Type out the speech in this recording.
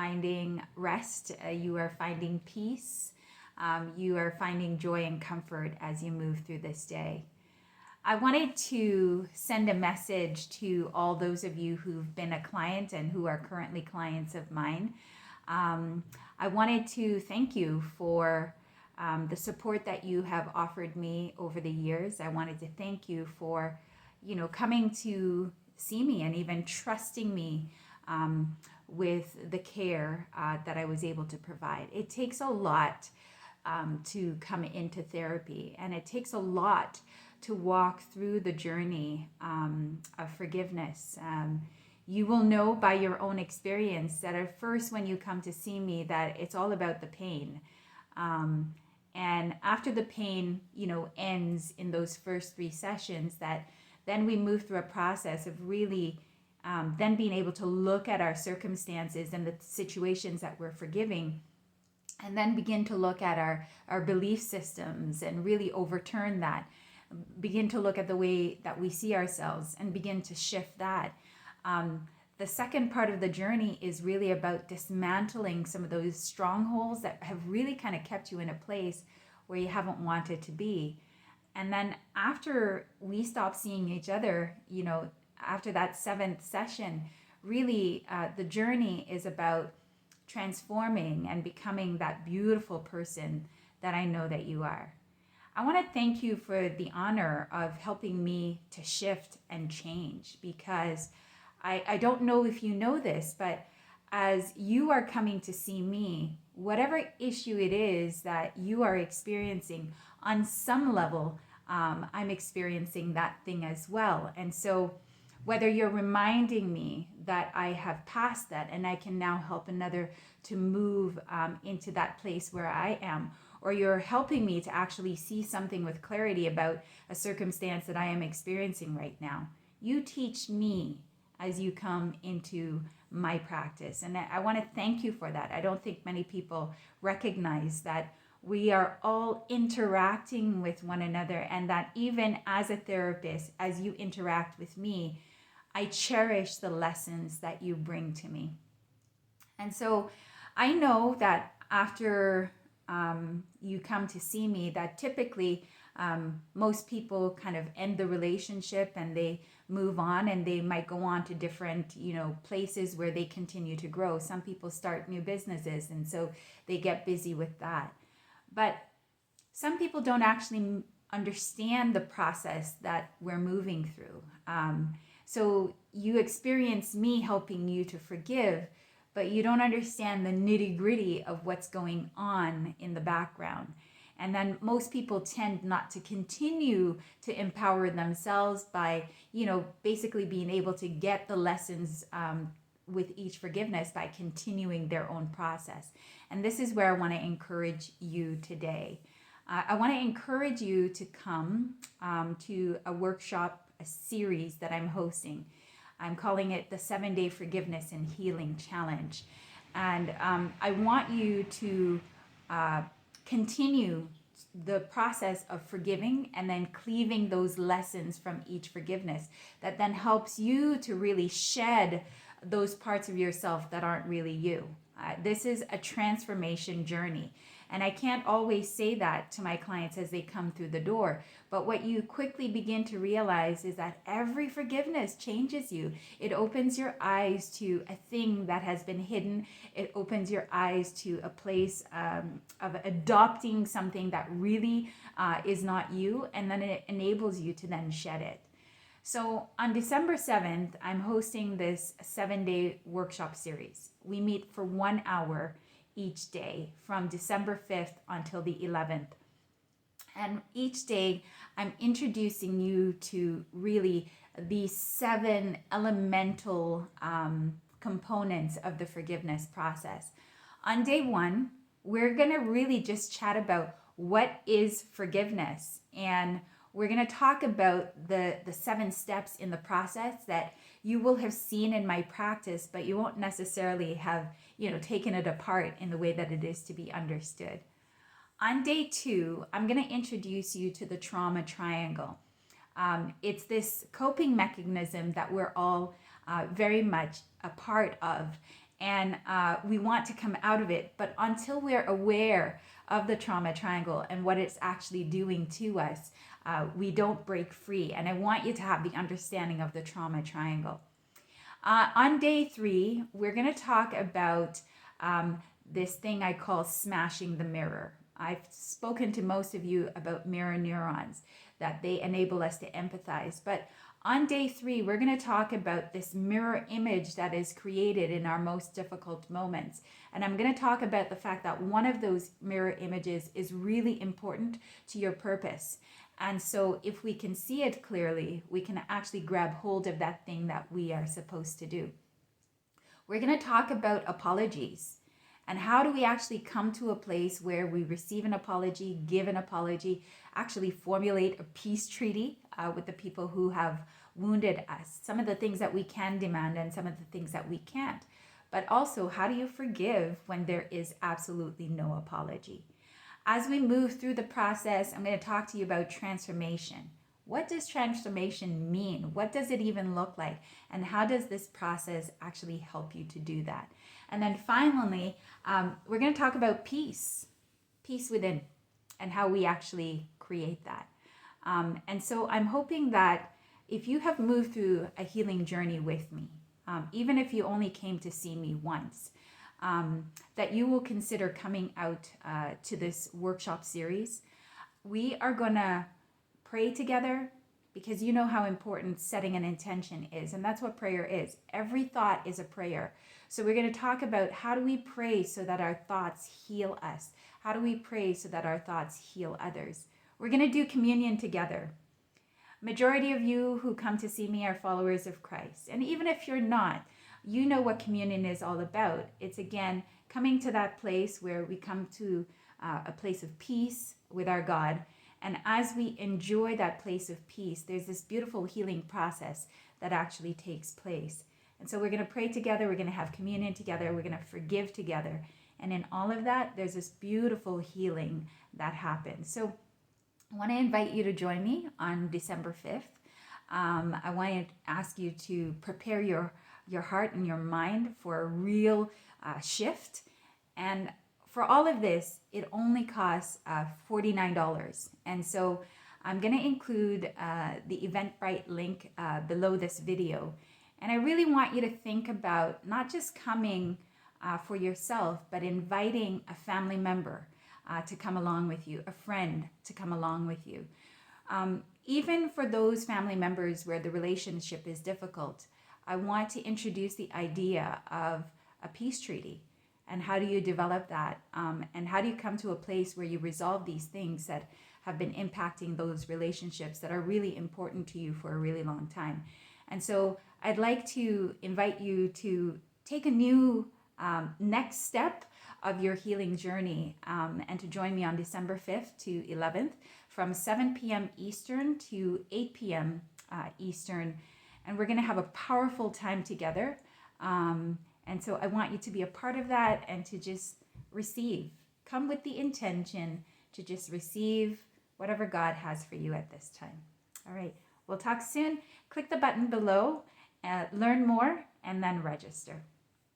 finding rest, you are finding peace, you are finding joy and comfort as you move through this day. I wanted to send a message to all those of you who've been a client and who are currently clients of mine. I wanted to thank you for the support that you have offered me over the years. I wanted to thank you for, coming to see me and even trusting me with the care that I was able to provide. It takes a lot to come into therapy, and it takes a lot to walk through the journey of forgiveness. You will know by your own experience that at first when you come to see me that it's all about the pain. And after the pain, ends in those first 3 sessions, that then we move through a process of really then being able to look at our circumstances and the situations that we're forgiving, and then begin to look at our belief systems and really overturn that. Begin to look at the way that we see ourselves and begin to shift that. The second part of the journey is really about dismantling some of those strongholds that have really kind of kept you in a place where you haven't wanted to be. And then after we stop seeing each other, after that 7th session, really the journey is about transforming and becoming that beautiful person that I know that you are. I want to thank you for the honor of helping me to shift and change, because I don't know if you know this, but as you are coming to see me, whatever issue it is that you are experiencing, on some level, I'm experiencing that thing as well. And so whether you're reminding me that I have passed that and I can now help another to move into that place where I am, or you're helping me to actually see something with clarity about a circumstance that I am experiencing right now, you teach me as you come into my practice. And I want to thank you for that. I don't think many people recognize that we are all interacting with one another, and that even as a therapist, as you interact with me, I cherish the lessons that you bring to me. And so I know that after you come to see me, that typically most people kind of end the relationship and they move on, and they might go on to different places where they continue to grow. Some people start new businesses, and so they get busy with that. But some people don't actually understand the process that we're moving through. So you experience me helping you to forgive, but you don't understand the nitty-gritty of what's going on in the background. And then most people tend not to continue to empower themselves by, basically being able to get the lessons with each forgiveness by continuing their own process. And this is where I want to encourage you today. I want to encourage you to come to a workshop, a series that I'm hosting. I'm calling it the 7-Day Forgiveness and Healing Challenge. And I want you to continue the process of forgiving and then cleaving those lessons from each forgiveness that then helps you to really shed those parts of yourself that aren't really you. This is a transformation journey. And I can't always say that to my clients as they come through the door. But what you quickly begin to realize is that every forgiveness changes you. It opens your eyes to a thing that has been hidden. It opens your eyes to a place of adopting something that really is not you. And then it enables you to then shed it. So on December 7th, I'm hosting this 7-day workshop series. We meet for 1 hour each day from December 5th until the 11th. And each day I'm introducing you to really the 7 elemental components of the forgiveness process. On day 1, we're going to really just chat about what is forgiveness, and we're going to talk about the 7 steps in the process that you will have seen in my practice, but you won't necessarily have, taken it apart in the way that it is to be understood. On day 2, I'm going to introduce you to the trauma triangle. It's this coping mechanism that we're all very much a part of. and we want to come out of it. But until we're aware of the trauma triangle and what it's actually doing to us, we don't break free. And I want you to have the understanding of the trauma triangle. On day 3, we're going to talk about this thing I call smashing the mirror. I've spoken to most of you about mirror neurons, that they enable us to empathize. But on day 3, we're going to talk about this mirror image that is created in our most difficult moments. And I'm going to talk about the fact that one of those mirror images is really important to your purpose. And so if we can see it clearly, we can actually grab hold of that thing that we are supposed to do. We're going to talk about apologies. And how do we actually come to a place where we receive an apology, give an apology, actually formulate a peace treaty with the people who have wounded us? Some of the things that we can demand and some of the things that we can't. But also, how do you forgive when there is absolutely no apology? As we move through the process, I'm going to talk to you about transformation. What does transformation mean? What does it even look like? And how does this process actually help you to do that? And then finally, we're going to talk about peace within, and how we actually create that. And so I'm hoping that if you have moved through a healing journey with me, even if you only came to see me once, that you will consider coming out to this workshop series. We are going to pray together, because you know how important setting an intention is. And that's what prayer is. Every thought is a prayer. So we're going to talk about how do we pray so that our thoughts heal us? How do we pray so that our thoughts heal others? We're going to do communion together. Majority of you who come to see me are followers of Christ. And even if you're not, you know what communion is all about. It's, again, coming to that place where we come to a place of peace with our God. And as we enjoy that place of peace, there's this beautiful healing process that actually takes place. And so we're going to pray together. We're going to have communion together. We're going to forgive together. And in all of that, there's this beautiful healing that happens. So I want to invite you to join me on December 5th. I want to ask you to prepare your heart and your mind for a real shift. And for all of this, it only costs $49. And so I'm going to include the Eventbrite link below this video. And I really want you to think about not just coming for yourself, but inviting a family member to come along with you, a friend to come along with you. Even for those family members where the relationship is difficult, I want to introduce the idea of a peace treaty. And how do you develop that? And how do you come to a place where you resolve these things that have been impacting those relationships that are really important to you for a really long time? And so I'd like to invite you to take a new next step of your healing journey and to join me on December 5th to 11th from 7 p.m. Eastern to 8 p.m. Eastern. And we're going to have a powerful time together. And so I want you to be a part of that and to just receive. Come with the intention to just receive whatever God has for you at this time. All right. We'll talk soon. Click the button below, learn more, and then register.